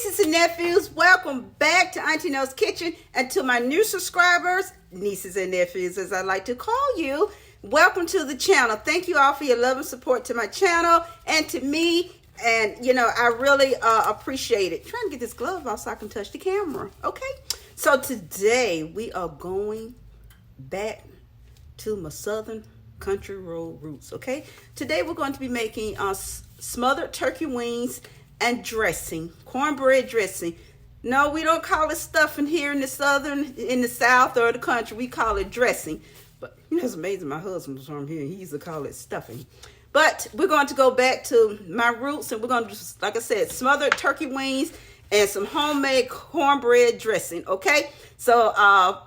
Nieces and nephews, welcome back to Auntie Nell's Kitchen. And to my new subscribers, nieces and nephews as I like to call you, welcome to the channel. Thank you all for your love and support to my channel and to me. And, you know, I really appreciate it. I'm trying to get this glove off so I can touch the camera. Okay. So today we are going back to my southern country road roots. Okay. Today we're going to be making smothered turkey wings and dressing, cornbread dressing. No, we don't call it stuffing here in the south or the country. We call it dressing. But you know, it's amazing. My husband was from here. He used to call it stuffing. But we're going to go back to my roots, and we're going to do, like I said, smothered turkey wings and some homemade cornbread dressing. Okay, so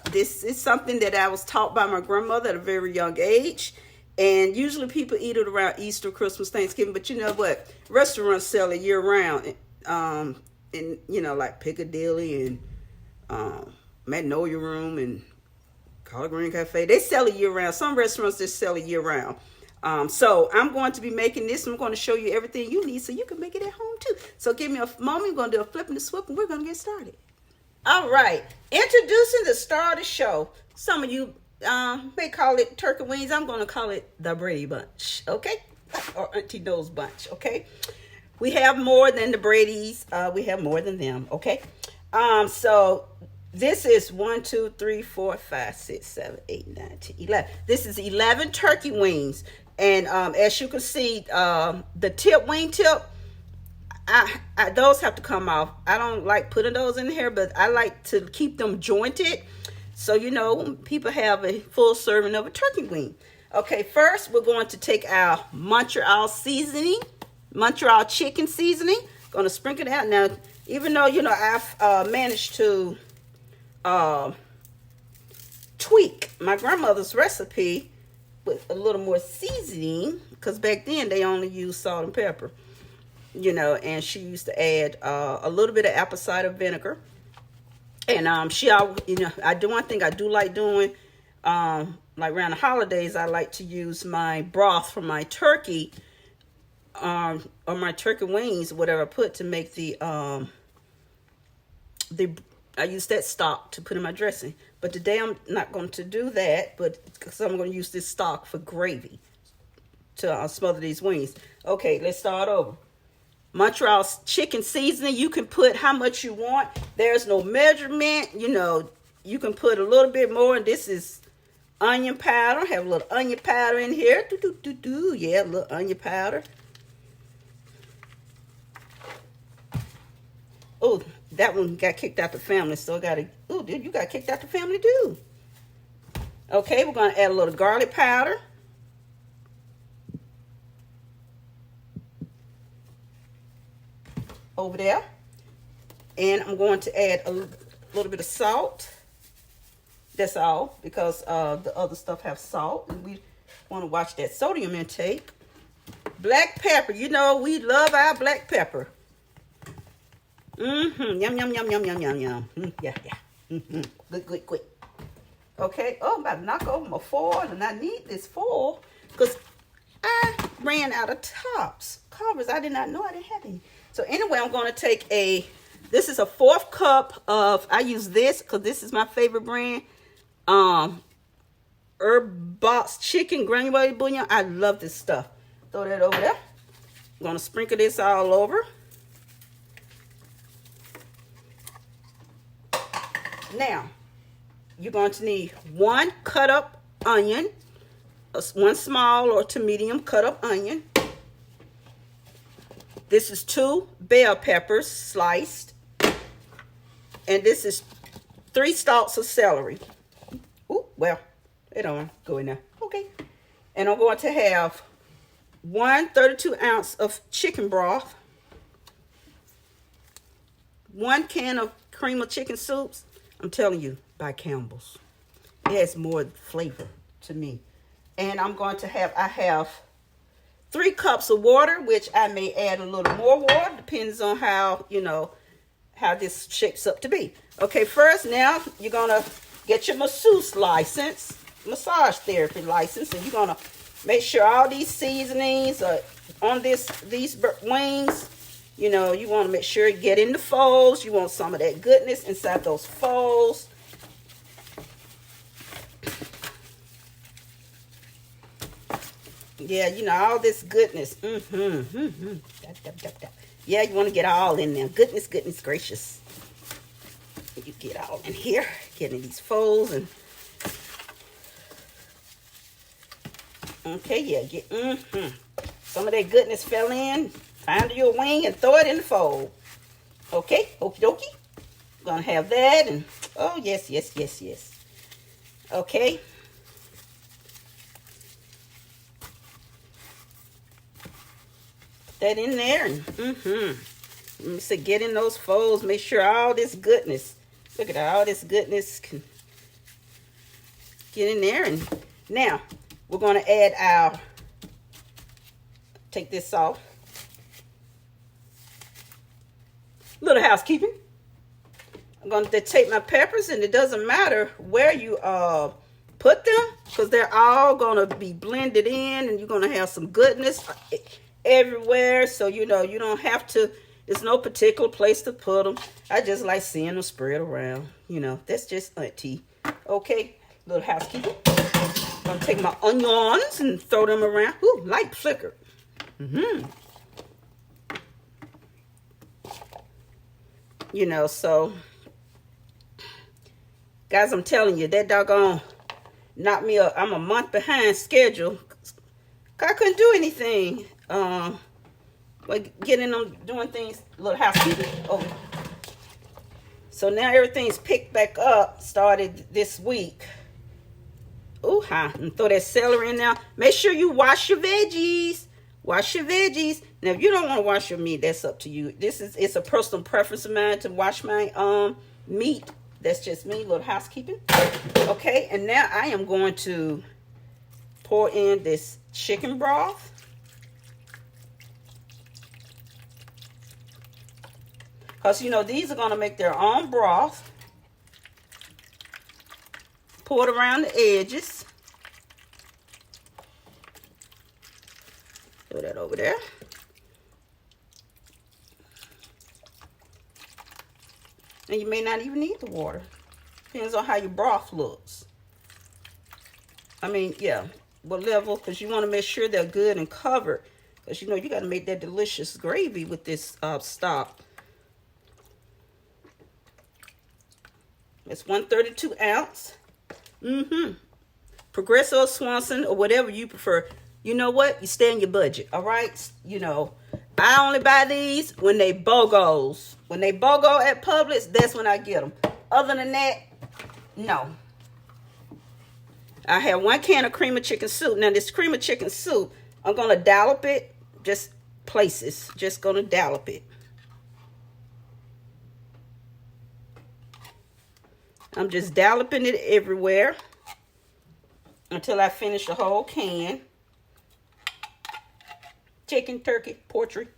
this is something that I was taught by my grandmother at a very young age. And usually people eat it around Easter, Christmas, Thanksgiving. But you know what? Restaurants sell it year round. And you know, like Piccadilly and Magnolia Room and Collard Green Cafe. They sell it year round. Some restaurants just sell it year round. So I'm going to be making this. And I'm going to show you everything you need so you can make it at home too. So give me a moment. We're going to do a flip and a swip and we're going to get started. All right. Introducing the star of the show. Some of you may call it turkey wings. I'm going to call it the Brady Bunch, okay? Or Auntie Nell's Bunch, okay? We have more than the Brady's. We have more than them, okay? So this is 1, 2, 3, 4, 5, 6, 7, 8, 9, 10, 11. This is 11 turkey wings. And as you can see, the wing tip, those have to come off. I don't like putting those in here, but I like to keep them jointed. So, you know, people have a full serving of a turkey wing. Okay, first we're going to take our Montreal seasoning, Montreal chicken seasoning. Going to sprinkle it out. Now, even though, you know, I've managed to tweak my grandmother's recipe with a little more seasoning, because back then they only used salt and pepper, you know, and she used to add a little bit of apple cider vinegar. And you know, one thing I do like doing, like around the holidays, I like to use my broth from my turkey, or my turkey wings, whatever I put to make I use that stock to put in my dressing. But today I'm not going to do that, but because I'm going to use this stock for gravy to smother these wings. Okay, let's start over. Montreal chicken seasoning, you can put how much you want. There's no measurement. You know, you can put a little bit more. And this is onion powder. I have a little onion powder in here. Yeah, a little onion powder. Oh, that one got kicked out the family. So I got to, oh, dude, you got kicked out the family too. Okay, we're going to add a little garlic powder. Over there, and I'm going to add a little bit of salt. That's all, because the other stuff have salt, and we want to watch that sodium intake. Black pepper, you know we love our black pepper. Yum yum yum yum yum yum yum. Yeah. Good. Okay. Oh, I'm about to knock over my foil, and I need this foil because I ran out of covers. I did not know I didn't have any. So anyway, I'm going to take this is a 4th cup of, I use this because this is my favorite brand, Herb Box Chicken Granulated Bouillon. I love this stuff. Throw that over there. I'm going to sprinkle this all over. Now, you're going to need 1 cut up onion, 1 small or to medium cut up onion. This is 2 bell peppers sliced. And this is 3 stalks of celery. Ooh, well, they don't go in there. Okay. And I'm going to have 1 32-ounce of chicken broth. 1 can of cream of chicken soups. I'm telling you, by Campbell's. It has more flavor to me. And I'm going to I have 3 cups of water, which I may add a little more water, depends on how, you know, how this shapes up to be. Okay, first now you're going to get your massage therapy license, and you're going to make sure all these seasonings are on these wings You know, you want to make sure you get in the folds. You want some of that goodness inside those folds. Yeah, you know, all this goodness. Yeah, you want to get all in there. Goodness, goodness gracious. You get all in here. Get in these folds and... Okay, yeah, get... Some of that goodness fell in. Find your wing and throw it in the fold. Okay, okie dokie. Gonna have that and... Oh, yes, yes, yes, yes. Okay. That in there and let me say, get in those folds. Make sure all this goodness, look at all this goodness can get in there. And now we're going to add our, take this off, little housekeeping. I'm going to take my peppers, and it doesn't matter where you put them, because they're all going to be blended in, and you're going to have some goodness everywhere. So, you know, you don't have to, there's no particular place to put them. I just like seeing them spread around. You know, that's just auntie. Okay, little housekeeping. I'm going to take my onions and throw them around. Ooh, light flicker. You know, so, guys, I'm telling you, that doggone knocked me up. I'm a month behind schedule. I couldn't do anything. Like getting them doing things, little housekeeping. Oh, so now everything's picked back up. Started this week. Ooh, and throw that celery in there. Make sure you wash your veggies. Wash your veggies. Now, if you don't want to wash your meat, that's up to you. It's a personal preference of mine to wash my meat. That's just me, little housekeeping. Okay, and now I am going to pour in this chicken broth. Because, you know, these are going to make their own broth. Pour it around the edges. Throw that over there. And you may not even need the water. Depends on how your broth looks. I mean, yeah, what level, because you want to make sure they're good and covered. Because, you know, you got to make that delicious gravy with this stock. It's 132 ounce. Progresso, Swanson, or whatever you prefer. You know what? You stay in your budget, all right? You know, I only buy these when they BOGOs. When they BOGO at Publix, that's when I get them. Other than that, no. I have 1 can of cream of chicken soup. Now, this cream of chicken soup, I'm going to dollop it just places. Just going to dollop it. I'm just dolloping it everywhere until I finish the whole can. Chicken, turkey, poultry,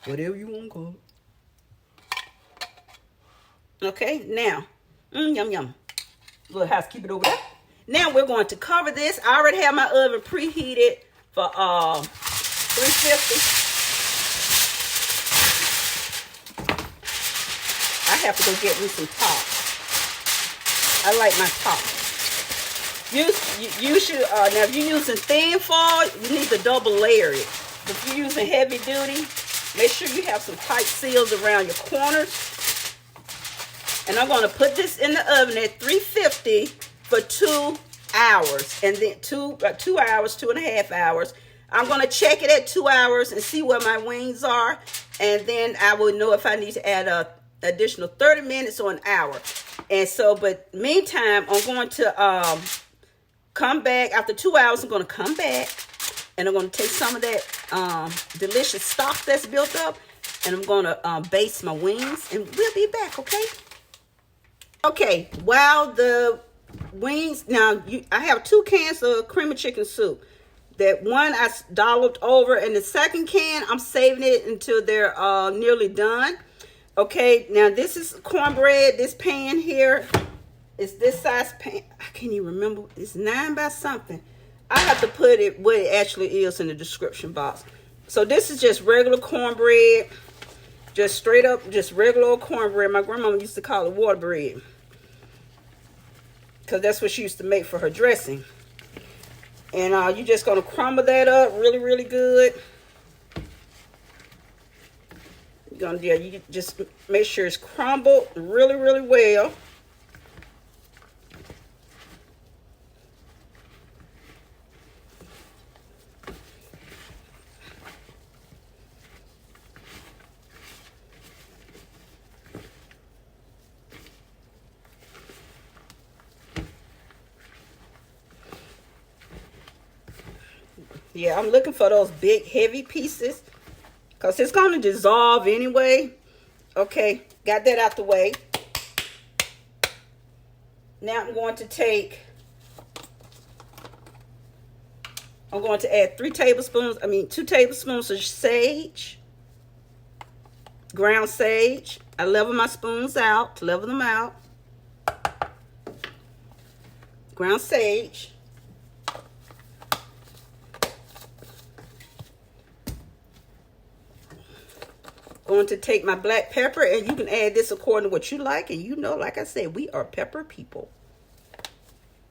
whatever you want to call it. Okay, now, yum, yum. Little housekeeping over there. Now we're going to cover this. I already have my oven preheated for 350. I have to go get me some top. I like my top. You should, now if you're using thin foil, you need to double layer it. But if you're using heavy duty, make sure you have some tight seals around your corners. And I'm going to put this in the oven at 350 for 2 hours. And then 2 hours, 2.5 hours. I'm going to check it at 2 hours and see where my wings are. And then I will know if I need to add a additional 30 minutes or an hour. And so, but meantime, I'm going to come back after 2 hours. I'm going to come back and I'm going to take some of that delicious stock that's built up, and I'm going to baste my wings, and we'll be back. Okay, while the wings, now I have 2 cans of cream of chicken soup. That one I dolloped over, and the second can I'm saving it until they're nearly done. Okay, now this is cornbread. This pan here is this size pan. I can't even remember. It's 9 by something. I have to put it what it actually is in the description box. So this is just regular cornbread. Just straight up, just regular old cornbread. My grandmama used to call it water bread, because that's what she used to make for her dressing. And you're just going to crumble that up really, really good. You just make sure it's crumbled really, really well. Yeah, I'm looking for those big, heavy pieces, because it's going to dissolve anyway. Okay, got that out the way. Now I'm going to add 2 tablespoons of sage, ground sage. I level my spoons out to level them out. Ground sage. Going to take my black pepper, and you can add this according to what you like. And you know, like I said, we are pepper people.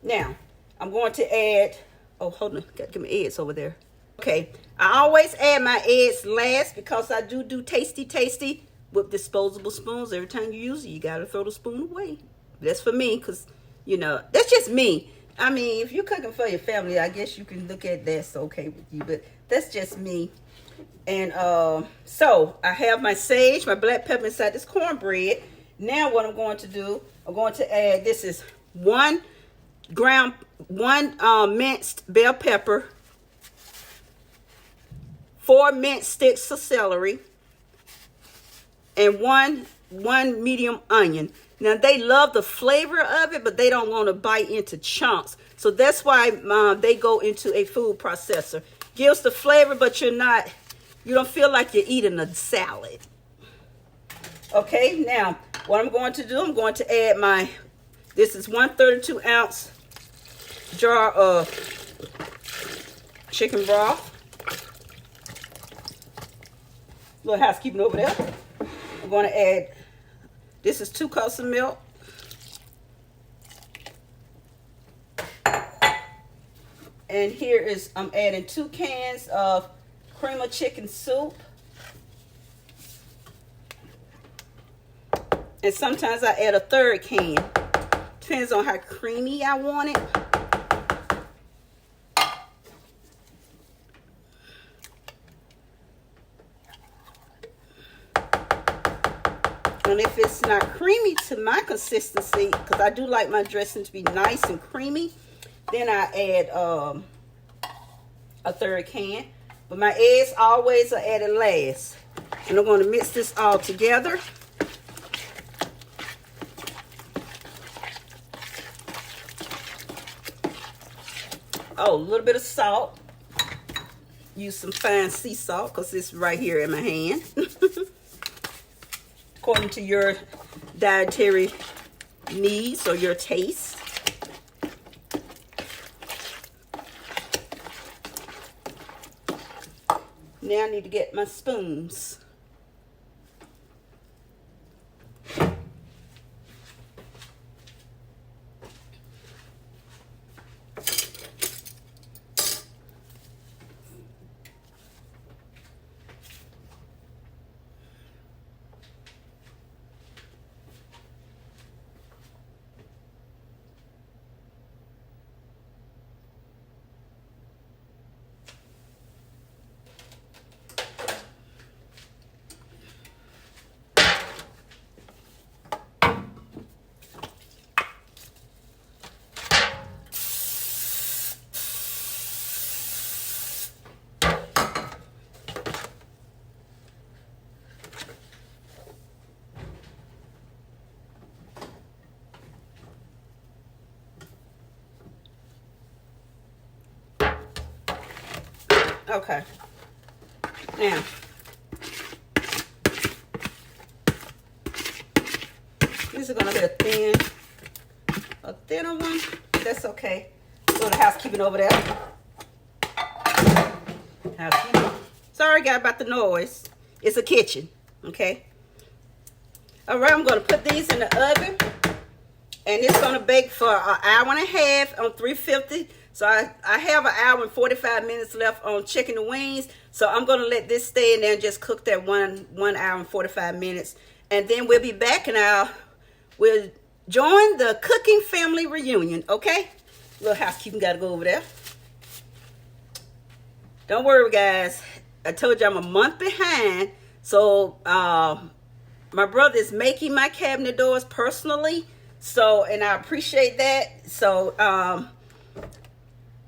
Now, I'm going to add, oh, hold on, got to get my eggs over there. Okay, I always add my eggs last, because I do tasty with disposable spoons. Every time you use it, you got to throw the spoon away. That's for me, because, you know, that's just me. I mean, if you're cooking for your family, I guess you can look at that's okay with you, but that's just me. And so I have my sage, my black pepper inside this cornbread. Now what I'm going to do, I'm going to add, this is one minced bell pepper, 4 minced sticks of celery, and one medium onion. Now they love the flavor of it, but they don't want to bite into chunks. So that's why they go into a food processor. Gives the flavor, but you don't feel like you're eating a salad. Okay, now what I'm going to do, I'm going to add this is 1 32-ounce jar of chicken broth. Little housekeeping over there. I'm going to add, this is 2 cups of milk. And here is, I'm adding 2 cans of cream of chicken soup. And sometimes I add a 3rd can. Depends on how creamy I want it. And if it's not creamy to my consistency, because I do like my dressing to be nice and creamy, then I add a 3rd can. But my eggs always are added last. And I'm going to mix this all together. Oh, a little bit of salt. Use some fine sea salt, because it's right here in my hand. According to your dietary needs or your taste. Now I need to get my spoons. Okay. Now, this is going to be a thinner one. That's okay. A little housekeeping over there. Housekeeping. Sorry, guys, about the noise. It's a kitchen, okay? All right, I'm going to put these in the oven. And it's going to bake for an hour and a half on 350. So I have an hour and 45 minutes left on chicken and wings. So I'm going to let this stay in there and just cook that 1 hour and 45 minutes. And then we'll be back and we'll join the cooking family reunion, okay? Little housekeeping got to go over there. Don't worry, guys. I told you I'm a month behind. So my brother is making my cabinet doors personally. So, and I appreciate that. So,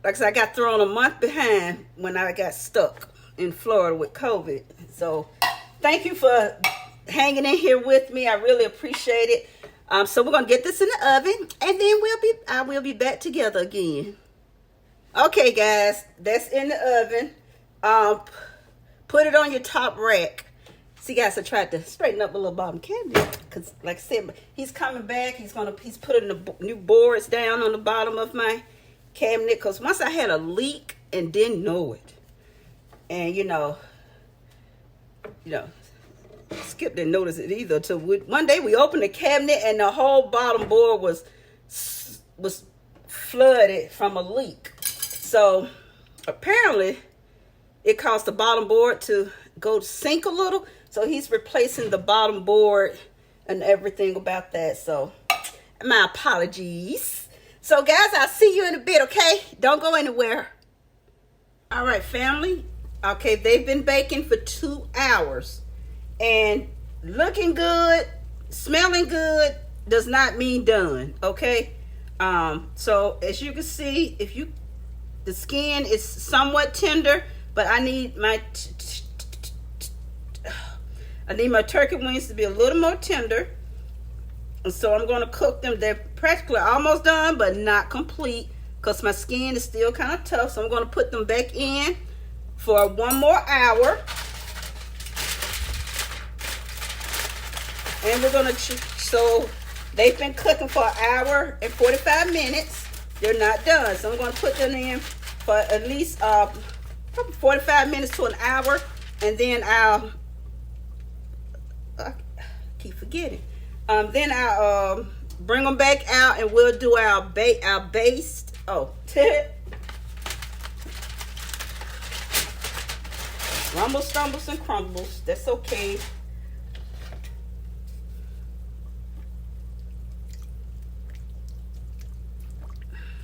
like I said, I got thrown a month behind when I got stuck in Florida with COVID. So, thank you for hanging in here with me. I really appreciate it. So we're gonna get this in the oven, and then I will be back together again. Okay, guys, that's in the oven. Put it on your top rack. See, guys, I tried to straighten up a little bottom cabinet because, like I said, he's coming back. He's putting the new boards down on the bottom of my cabinet because once I had a leak and didn't know it, and Skip didn't notice it either. Till one day we opened the cabinet and the whole bottom board was flooded from a leak. So apparently, it caused the bottom board to go sink a little. So he's replacing the bottom board and everything about that. So my apologies. So guys, I'll see you in a bit, okay? Don't go anywhere. All right, family. Okay, they've been baking for 2 hours. And looking good, smelling good does not mean done, okay? So as you can see, the skin is somewhat tender, but I need my turkey wings to be a little more tender. And so I'm going to cook them. They're practically almost done, but not complete because my skin is still kind of tough. So I'm going to put them back in for 1 more hour. And we're going to, so they've been cooking for 1 hour and 45 minutes. They're not done. So I'm going to put them in for at least 45 minutes to an hour. And then I keep forgetting. Then I'll bring them back out and we'll do our based. Rumble, stumbles, and crumbles. That's okay.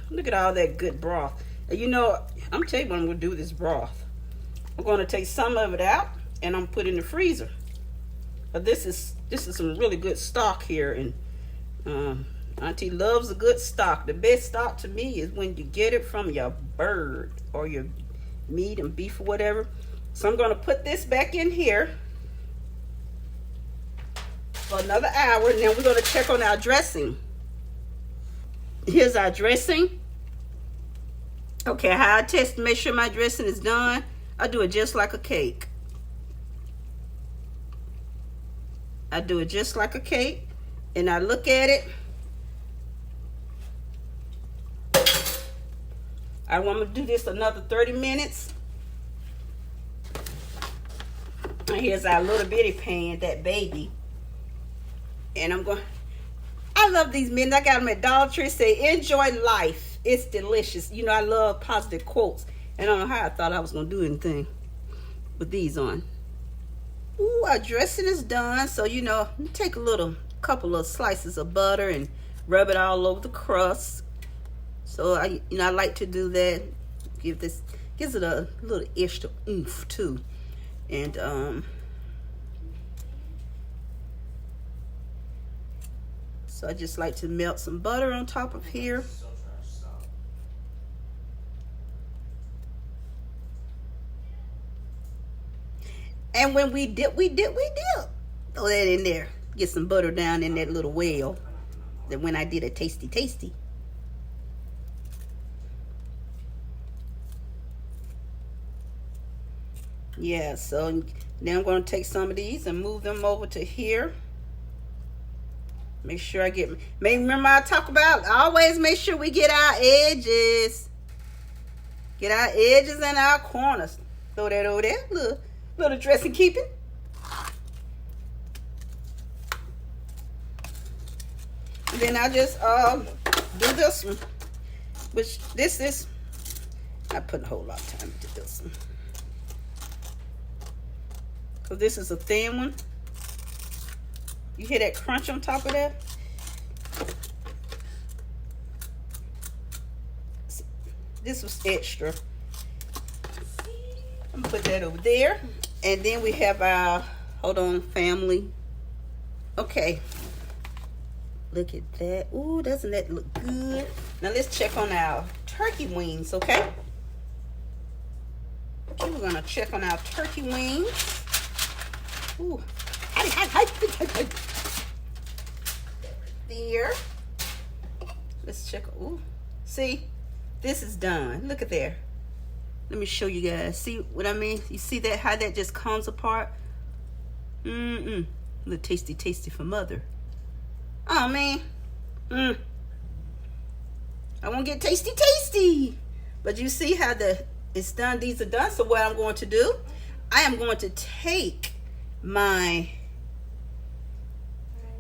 Look at all that good broth. And I'm telling you what I'm going to do with this broth. I'm going to take some of it out and I'm put in the freezer. But this is some really good stock here, and Auntie loves a good stock. The best stock to me is when you get it from your bird or your meat and beef or whatever. So I'm going to put this back in here for another hour, and then we're going to check on our dressing. Here's our dressing. Okay, how I test to make sure my dressing is done, I do it just like a cake. I do it just like a cake, and I look at it. I want to do this another 30 minutes. And here's our little bitty pan, that baby. And I love these mittens. I got them at Dollar Tree. Say, enjoy life. It's delicious. I love positive quotes. And I don't know how I thought I was going to do anything with these on. Ooh, our dressing is done. So, take a couple of slices of butter and rub it all over the crust. So, I like to do that. Gives it a little extra oomph too. And, so I just like to melt some butter on top of here. And when we dip. Throw that in there. Get some butter down in that little well. Then when I did a tasty. Yeah, so now I'm going to take some of these and move them over to here. Make sure remember I talk about, always make sure we get our edges. Get our edges and our corners. Throw that over there. Look. Little dressing keeping. And then I just do this one, which this is, I put a whole lot of time into this one. Because this is a thin one. You hear that crunch on top of that? This was extra. I'm gonna put that over there. And then we have our, hold on, family. Okay. Look at that. Ooh, doesn't that look good? Now let's check on our turkey wings, okay? Okay, we're gonna check on our turkey wings. Ooh. Hi. There. Let's check. Ooh. See? This is done. Look at there. Let me show you guys. See what I mean? You see that? How that just comes apart? A little tasty for mother. Oh, man. I won't get tasty. But you see how it's done? These are done. So what I'm going to do, I am going to take my,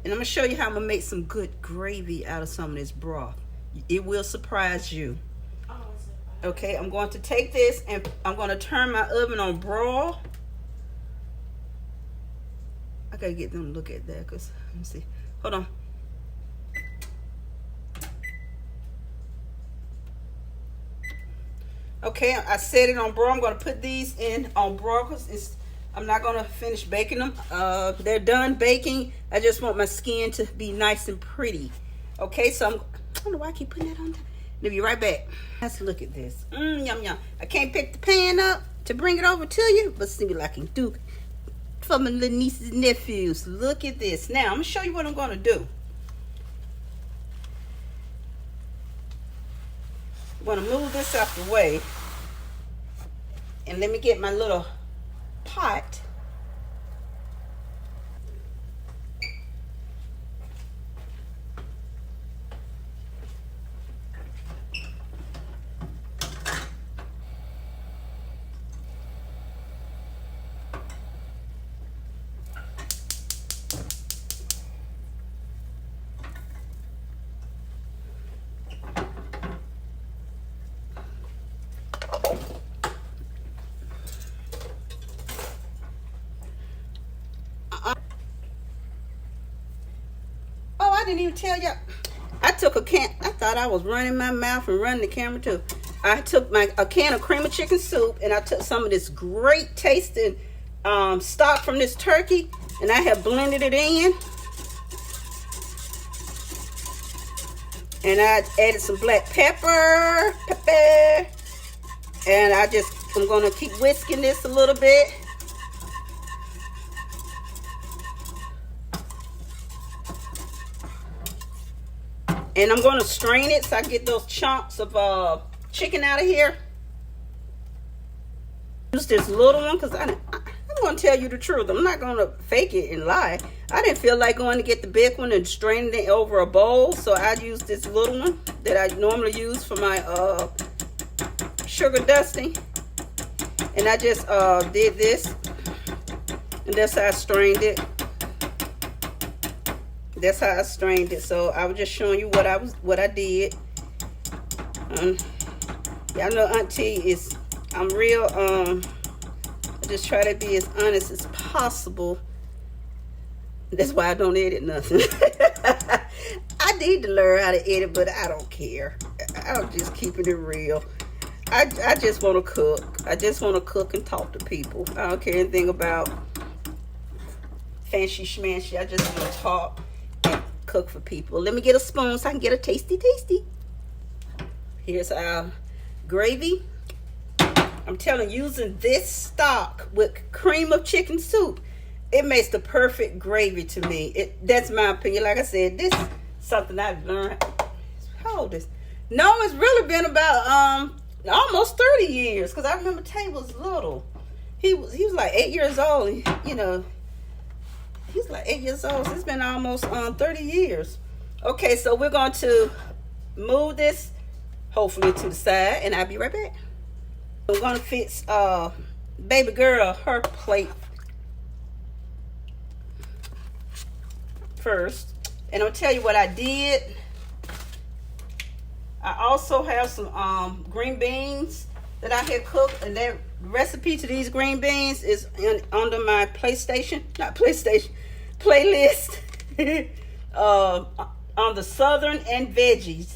and I'm going to show you how I'm going to make some good gravy out of some of this broth. It will surprise you. Okay, I'm going to take this and I'm going to turn my oven on broil. I got to get them to look at that because, let me see. Hold on. Okay, I set it on broil. I'm going to put these in on broil because I'm not going to finish baking them. They're done baking. I just want my skin to be nice and pretty. Okay, so I don't know why I keep putting that on there. I'll be right back. Let's look at this. Yum. I can't pick the pan up to bring it over to you, but see what I can do for my little nieces and nephews. Look at this. Now, I'm going to show you what I'm going to do. I'm going to move this out the way. And let me get my little pot. I didn't even tell y'all. I took a can. I thought I was running my mouth and running the camera too. I took a can of cream of chicken soup and I took some of this great tasting stock from this turkey and I have blended it in. And I added some black pepper. And I'm going to keep whisking this a little bit. And I'm going to strain it so I get those chunks of chicken out of here. Use this little one because I'm going to tell you the truth. I'm not going to fake it and lie. I didn't feel like going to get the big one and straining it over a bowl. So I used this little one that I normally use for my sugar dusting. And I just did this. And that's how I strained it. That's how I strained it. So I was just showing you what I did. Y'all know Auntie is, I'm real, I just try to be as honest as possible. That's why I don't edit nothing. I need to learn how to edit, but I don't care. I'm just keeping it real. I just want to cook. I just want to cook and talk to people. I don't care anything about fancy schmancy. I just want to talk. Cook for people. Let me get a spoon so I can get a tasty. Here's our gravy. I'm telling you, using this stock with cream of chicken soup, it makes the perfect gravy to me. That's my opinion. Like I said, this is something I've learned. How old is this? No, it's really been about almost 30 years because I remember Tay was little. He was like 8 years old. You know, he's like 8 years old. So it's been almost 30 years. Okay, so we're going to move this hopefully to the side and I'll be right back. We're going to fix baby girl her plate first. And I'll tell you what I did. I also have some green beans that I had cooked, and that recipe to these green beans is under my playlist on the Southern and veggies.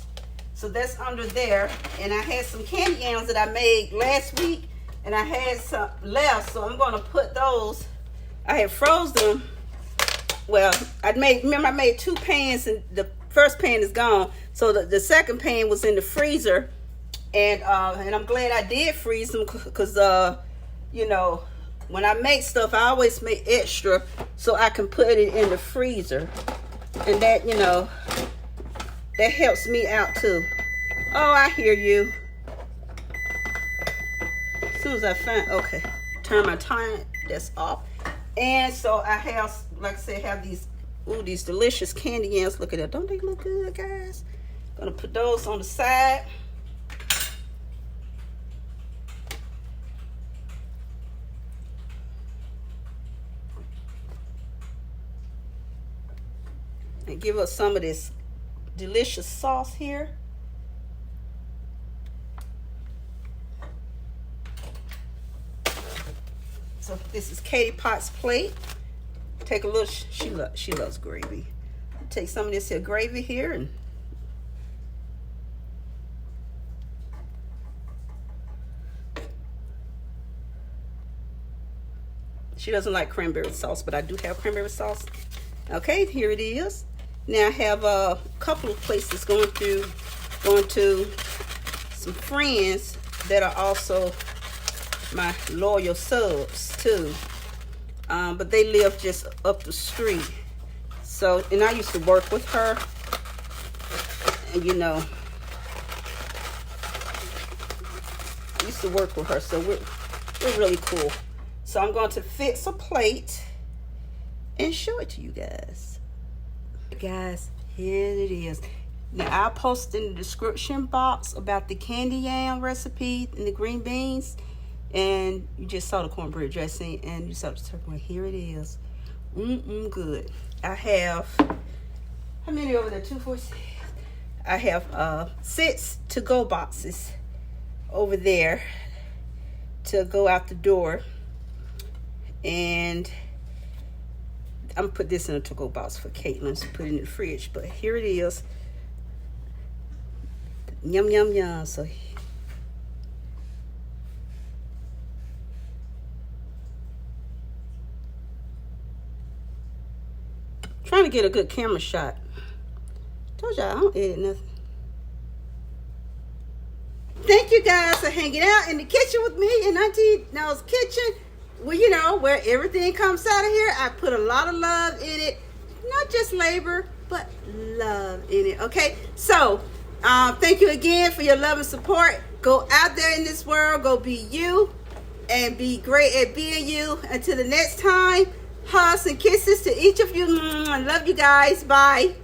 So that's under there. And I had some candy yams that I made last week, and I had some left, so I'm going to put those. I had froze them. Well, I made 2 pans, and the first pan is gone, so the second pan was in the freezer. And I'm glad I did freeze them, because you know, when I make stuff, I always make extra so I can put it in the freezer, and that, you know, that helps me out too. Oh, I hear you. As soon as I find, okay, turn my time that's off. And so I have, like I said, have these delicious candy yams. Look at that. Don't they look good, guys? Gonna put those on the side. And give us some of this delicious sauce here. So this is Katie Potts plate. Take a little, she loves gravy. Take some of this here gravy here, and she doesn't like cranberry sauce, but I do have cranberry sauce. Okay, here it is. Now I have a couple of places going to some friends that are also my loyal subs too. But they live just up the street. So, and I used to work with her, and you know, I used to work with her, so we're really cool. So I'm going to fix a plate and show it to you guys. Guys, here it is. Now I'll post in the description box about the candy yam recipe and the green beans. And you just saw the cornbread dressing, and you saw the turkey. Here it is. Good. I have, how many over there? 2, 4, 6. I have 6 to-go boxes over there to go out the door. And I'm gonna put this in a to-go box for Caitlin to put in the fridge. But here it is. Yum, yum, yum. So trying to get a good camera shot. Told y'all I don't edit nothing. Thank you guys for hanging out in the kitchen with me in Auntie Nell's kitchen. Well, you know, where everything comes out of here, I put a lot of love in it. Not just labor, but love in it. Okay, so thank you again for your love and support. Go out there in this world, go be you, and be great at being you. Until the next time, hugs and kisses to each of you. I love you guys. Bye.